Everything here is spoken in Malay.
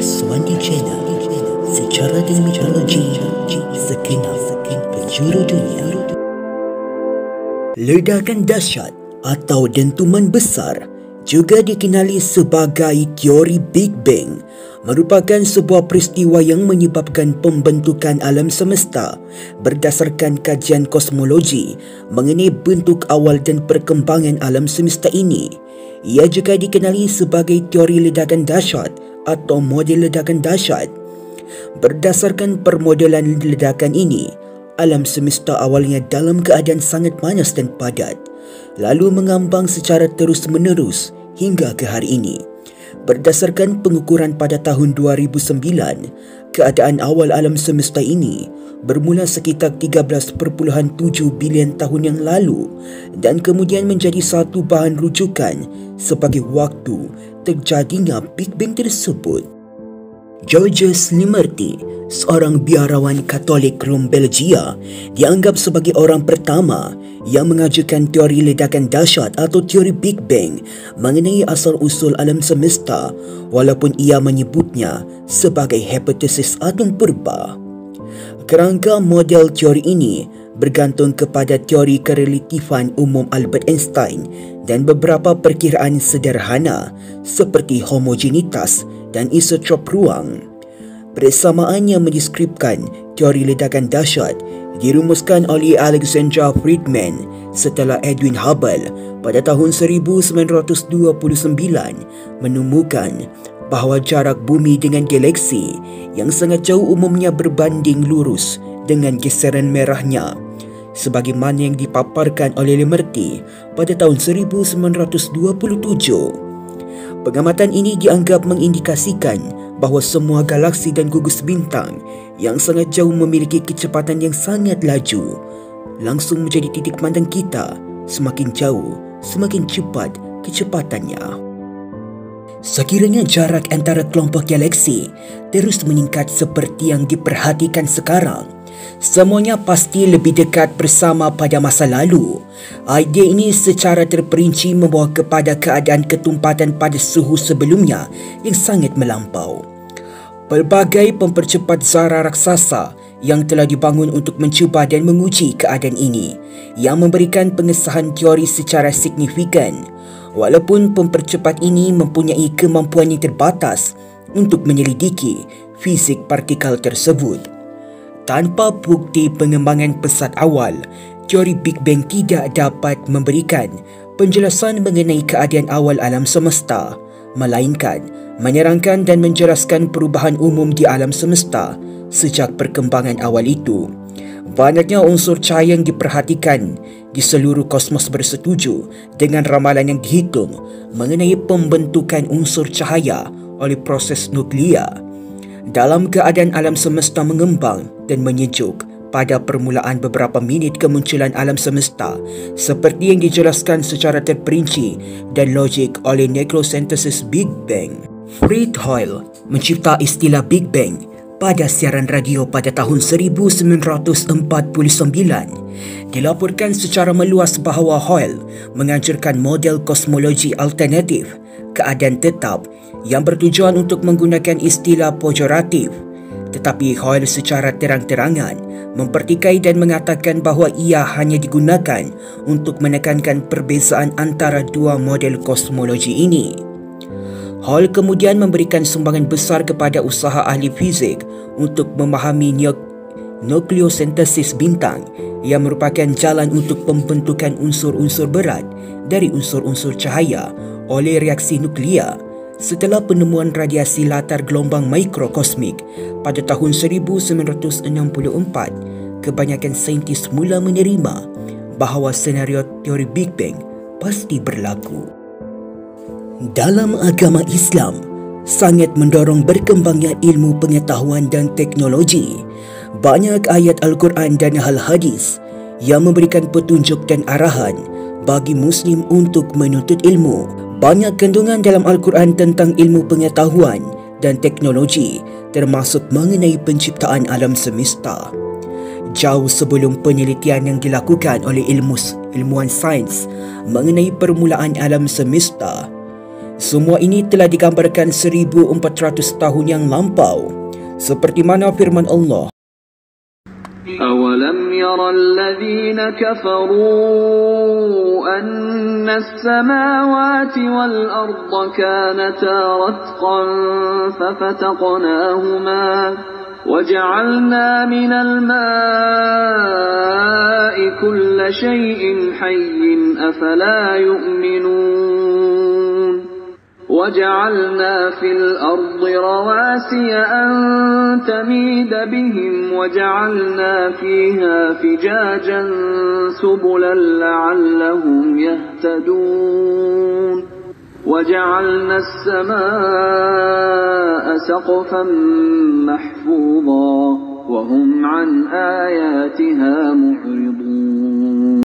Swandi Channel, secara dan mitologi sekenal penjuru dunia. Ledakan dahsyat atau dentuman besar, juga dikenali sebagai teori Big Bang, merupakan sebuah peristiwa yang menyebabkan pembentukan alam semesta berdasarkan kajian kosmologi mengenai bentuk awal dan perkembangan alam semesta ini. Ia juga dikenali sebagai teori ledakan dahsyat atau model ledakan dahsyat. Berdasarkan permodelan ledakan ini, alam semesta awalnya dalam keadaan sangat panas dan padat, lalu mengambang secara terus-menerus hingga ke hari ini. Berdasarkan pengukuran pada tahun 2009, keadaan awal alam semesta ini bermula sekitar 13.7 bilion tahun yang lalu dan kemudian menjadi satu bahan rujukan sebagai waktu terjadinya Big Bang tersebut. Georges Lemaître, seorang biarawan Katolik Rom Belgia, dianggap sebagai orang pertama yang mengajukan teori ledakan dahsyat atau teori Big Bang mengenai asal-usul alam semesta, walaupun ia menyebutnya sebagai hipotesis atom purba. Kerangka model teori ini bergantung kepada teori kerelatifan umum Albert Einstein dan beberapa perkiraan sederhana seperti homogenitas dan isotrop ruang. Persamaan yang mendeskripsikan teori ledakan dahsyat dirumuskan oleh Alexander Friedman setelah Edwin Hubble pada tahun 1929 menemukan bahawa jarak bumi dengan galaksi yang sangat jauh umumnya berbanding lurus dengan geseran merahnya, sebagaimana yang dipaparkan oleh Lemaître pada tahun 1927. Pengamatan ini dianggap mengindikasikan bahawa semua galaksi dan gugus bintang yang sangat jauh memiliki kecepatan yang sangat laju langsung menjadi titik pandang kita. Semakin jauh, semakin cepat kecepatannya. Sekiranya jarak antara kelompok galaksi terus meningkat seperti yang diperhatikan sekarang, semuanya pasti lebih dekat bersama pada masa lalu. Idea ini secara terperinci membawa kepada keadaan ketumpatan pada suhu sebelumnya yang sangat melampau. Pelbagai pempercepat zarah raksasa yang telah dibangun untuk mencuba dan menguji keadaan ini, yang memberikan pengesahan teori secara signifikan. Walaupun pempercepat ini mempunyai kemampuan yang terbatas untuk menyelidiki fizik partikel tersebut. Tanpa bukti pengembangan pesat awal, teori Big Bang tidak dapat memberikan penjelasan mengenai keadaan awal alam semesta, melainkan menerangkan dan menjelaskan perubahan umum di alam semesta sejak perkembangan awal itu. Banyaknya unsur cahaya yang diperhatikan di seluruh kosmos bersetuju dengan ramalan yang dihitung mengenai pembentukan unsur cahaya oleh proses nuklear. Dalam keadaan alam semesta mengembang dan menyejuk pada permulaan beberapa minit kemunculan alam semesta, seperti yang dijelaskan secara terperinci dan logik oleh necrosynthesis Big Bang. Fred Hoyle mencipta istilah Big Bang pada siaran radio pada tahun 1949. Dilaporkan secara meluas bahawa Hoyle menganjurkan model kosmologi alternatif keadaan tetap yang bertujuan untuk menggunakan istilah pejoratif. Tetapi Hoyle secara terang-terangan mempertikai dan mengatakan bahawa ia hanya digunakan untuk menekankan perbezaan antara dua model kosmologi ini. Hall kemudian memberikan sumbangan besar kepada usaha ahli fizik untuk memahami nukleosintesis bintang, yang merupakan jalan untuk pembentukan unsur-unsur berat dari unsur-unsur cahaya oleh reaksi nuklear. Setelah penemuan radiasi latar gelombang mikrokosmik pada tahun 1964, kebanyakan saintis mula menerima bahawa senario teori Big Bang pasti berlaku. Dalam agama Islam, sangat mendorong berkembangnya ilmu pengetahuan dan teknologi. Banyak ayat Al-Quran dan hadis yang memberikan petunjuk dan arahan bagi Muslim untuk menuntut ilmu. Banyak kandungan dalam Al-Quran tentang ilmu pengetahuan dan teknologi, termasuk mengenai penciptaan alam semesta. Jauh sebelum penelitian yang dilakukan oleh ilmuwan sains mengenai permulaan alam semesta, Semua ini telah digambarkan 1400 tahun yang lampau. Seperti mana firman Allah, أولم ير الذين كفروا أن السماوات والأرض كانتا رتقا ففتقناهما وجعلنا من الماء كل شيء حي أفلا يؤمنون وجعلنا في الأرض رواسي أن تميد بهم وجعلنا فيها فجاجا سبلا لعلهم يهتدون وجعلنا السماء سقفا محفوظا وهم عن آياتها معرضون